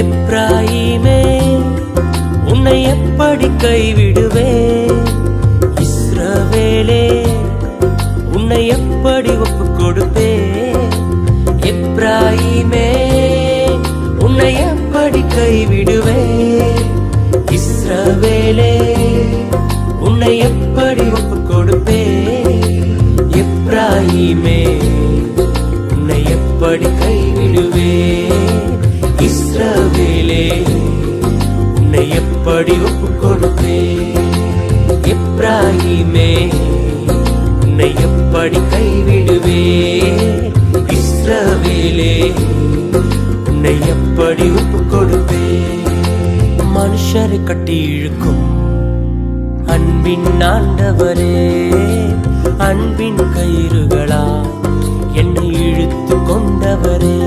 எப்ராயிமே உன்னை எப்படி கைவிடுவேன்? இஸ்ரவேலே உன்னை எப்படி ஒப்பு கொடுப்பேன்? எப்ராயிமே உன்னை எப்படி கைவிடுவேன்? இஸ்ரவேலே உன்னை எப்படி ஒப்பு கொடுப்பேன்? எப்ராயிமே உன்னை எப்படி கைவிடுவேன்? இஸ்ரவேலே உன்னை எப்படி ஒப்பு கொடுப்பேன்? எப்ராயிமே உன்னை எப்படி கைவிடுவேன்? இஸ்ரவேலே உன்னை எப்படி ஒப்பு கொடுப்பேன்? மனுஷரை கட்டி இழுக்கும் அன்பின் ஆண்டவரே, அன்பின் கயிறுகளா என்னை இழுத்து கொண்டவரே,